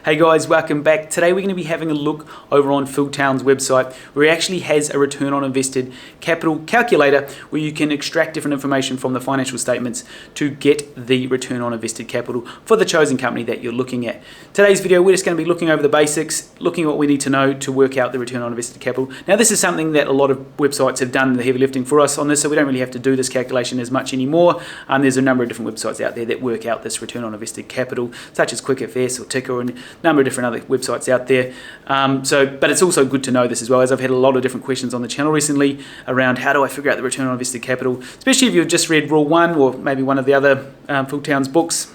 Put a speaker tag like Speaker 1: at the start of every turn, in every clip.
Speaker 1: Hey guys, welcome back. Today we're going to be having a look over on Phil Town's website where he actually has a return on invested capital calculator where you can extract different information from the financial statements to get the return on invested capital for the chosen company that you're looking at. Today's video we're just going to be looking over the basics, looking at what we need to know to work out the return on invested capital. Now this is something that a lot of websites have done the heavy lifting for us on this, so we don't really have to do this calculation as much anymore. There's a number of different websites out there that work out this return on invested capital, such as QuickFS or Ticker and number of different other websites out there. But it's also good to know this as well, as I've had a lot of different questions on the channel recently around how do I figure out the return on invested capital, especially if you've just read Rule 1 or maybe one of the other Phil Town's books,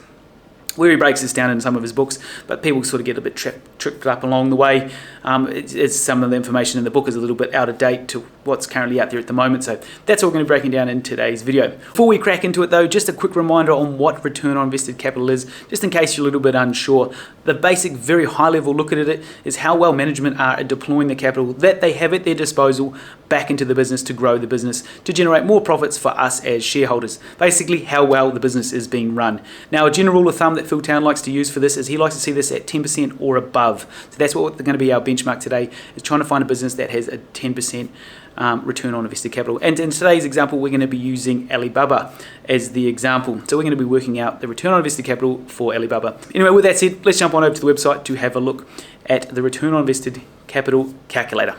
Speaker 1: where he breaks this down in some of his books, but people sort of get a bit tripped up along the way. It's some of the information in the book is a little bit out of date to what's currently out there at the moment, so that's what we're going to be breaking down in today's video. Before we crack into it though, just a quick reminder on what return on invested capital is, just in case you're a little bit unsure. The basic, very high level look at it is how well management are at deploying the capital that they have at their disposal back into the business to grow the business, to generate more profits for us as shareholders. Basically, how well the business is being run. Now, a general rule of thumb that Phil Town likes to use for this is he likes to see this at 10% or above. So that's what going to be our benchmark today, is trying to find a business that has a 10% return on invested capital. And in today's example, we're going to be using Alibaba as the example. So we're going to be working out the return on invested capital for Alibaba. Anyway, with that said, let's jump on over to the website to have a look at the return on invested capital calculator.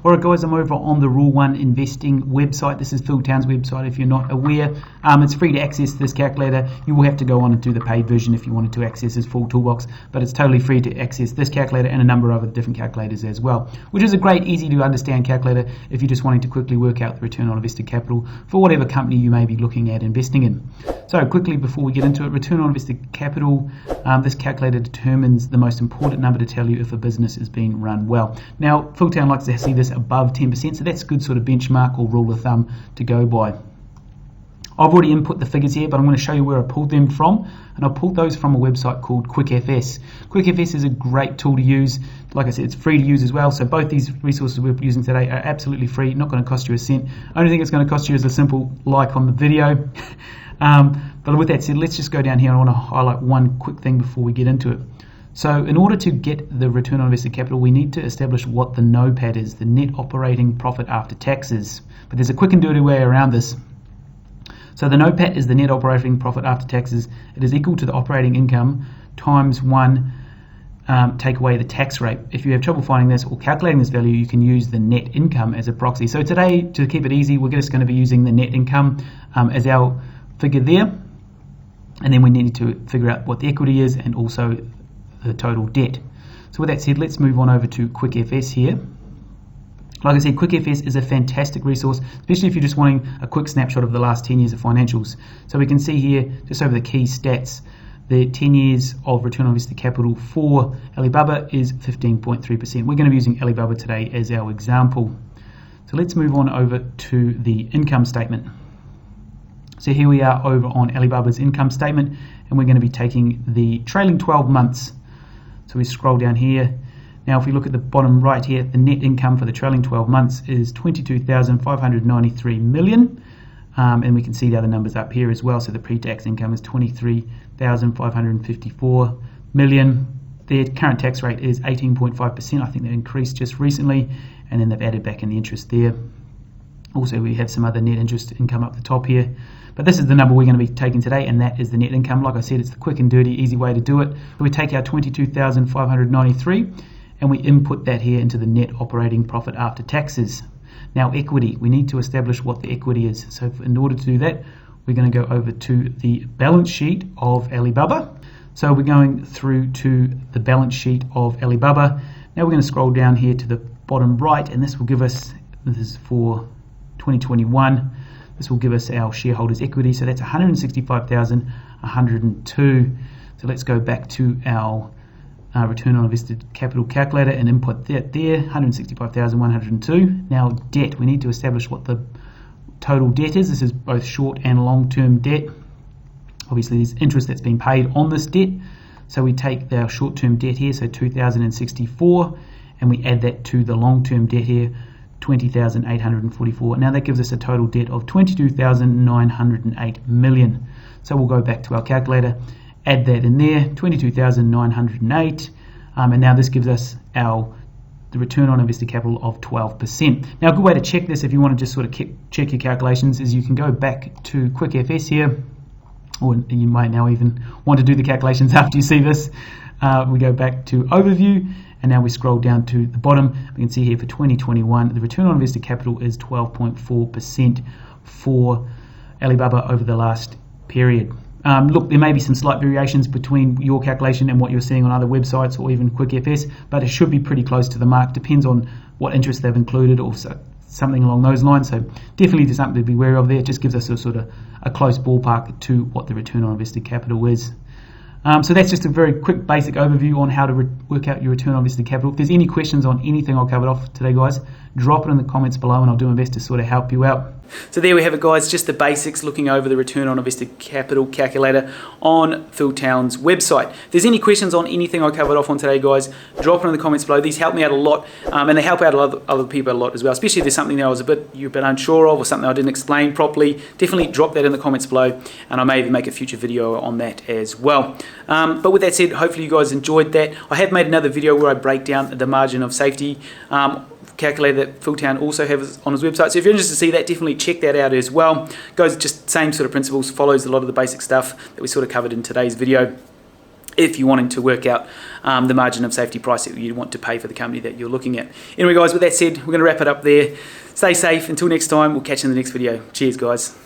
Speaker 1: Alright guys, I'm over on the Rule 1 Investing website. This is Phil Town's website if you're not aware. It's free to access this calculator. You will have to go on and do the paid version if you wanted to access his full toolbox, but it's totally free to access this calculator and a number of other different calculators as well, which is a great, easy to understand calculator if you're just wanting to quickly work out the return on invested capital for whatever company you may be looking at investing in. So quickly before we get into it, return on invested capital, this calculator determines the most important number to tell you if a business is being run well. Now, Phil Town likes to see this above 10%, so that's a good sort of benchmark or rule of thumb to go by. I've already input the figures here, but I'm going to show you where I pulled them from, and I pulled those from a website called QuickFS. QuickFS is a great tool to use. Like I said, it's free to use as well, so both these resources we're using today are absolutely free, not going to cost you a cent. Only thing it's going to cost you is a simple like on the video. But with that said, let's just go down here. I want to highlight one quick thing before we get into it. So in order to get the return on invested capital, we need to establish what the NOPAT is, the net operating profit after taxes. But there's a quick and dirty way around this. So the NOPAT is the net operating profit after taxes. It is equal to the operating income times 1, take away the tax rate. If you have trouble finding this or calculating this value, you can use the net income as a proxy. So today, to keep it easy, we're just going to be using the net income as our figure there. And then we need to figure out what the equity is and also the total debt. So with that said, let's move on over to QuickFS here. Like I said, QuickFS is a fantastic resource, especially if you're just wanting a quick snapshot of the last 10 years of financials. So we can see here, just over the key stats, the 10 years of return on invested capital for Alibaba is 15.3%. We're going to be using Alibaba today as our example. So let's move on over to the income statement. So here we are over on Alibaba's income statement, and we're going to be taking the trailing 12 months. So we scroll down here. Now if we look at the bottom right here, the net income for the trailing 12 months is 22,593 million. And we can see the other numbers up here as well. So the pre-tax income is 23,554 million. Their current tax rate is 18.5%. I think they increased just recently, and then they've added back in the interest there. Also, we have some other net interest income up the top here. But this is the number we're going to be taking today, and that is the net income. Like I said, it's the quick and dirty, easy way to do it. We take our 22,593 and we input that here into the net operating profit after taxes. Now, equity. We need to establish what the equity is. So in order to do that, we're going to go over to the balance sheet of Alibaba. So we're going through to the balance sheet of Alibaba. Now we're going to scroll down here to the bottom right, and this will give us, this is for 2021, this will give us our shareholders' equity, so that's 165,102. So let's go back to our return on invested capital calculator and input that there, 165,102. Now debt, we need to establish what the total debt is. This is both short and long-term debt. Obviously there's interest that's been paid on this debt, so we take our short-term debt here, so 2,064, and we add that to the long-term debt here, 20,844. Now that gives us a total debt of 22,908 million. So we'll go back to our calculator, add that in there, 22,908 and now this gives us the return on invested capital of 12%. Now, a good way to check this if you want to just sort of check your calculations is you can go back to Quick FS here, or you might now even want to do the calculations after you see this. We go back to Overview, and now we scroll down to the bottom. We can see here for 2021, the return on invested capital is 12.4% for Alibaba over the last period. Look, there may be some slight variations between your calculation and what you're seeing on other websites or even Quick FS, but it should be pretty close to the mark. Depends on what interest they've included or something along those lines. So definitely there's something to be wary of there. It just gives us a sort of a close ballpark to what the return on invested capital is. So that's just a very quick basic overview on how to work out your return on invested capital. If there's any questions on anything I'll cover off today, guys, drop it in the comments below and I'll do my best to sort of help you out. So there we have it, guys, just the basics, looking over the return on invested capital calculator on Fieldtown's website. If there's any questions on anything I covered off on today, guys, drop it in the comments below. These help me out a lot, and they help out other people a lot as well, especially if there's something that I was a bit unsure of or something I didn't explain properly. Definitely drop that in the comments below, and I may even make a future video on that as well. But with that said, hopefully you guys enjoyed that. I have made another video where I break down the margin of safety calculator that Fieldtown also has on his website. So if you're interested to see that, definitely check that out as well. Goes just same sort of principles, follows a lot of the basic stuff that we sort of covered in today's video, if you're wanting to work out the margin of safety price that you want to pay for the company that you're looking at. Anyway, guys, with that said, we're going to wrap it up there. Stay safe. Until next time, we'll catch you in the next video. Cheers, guys.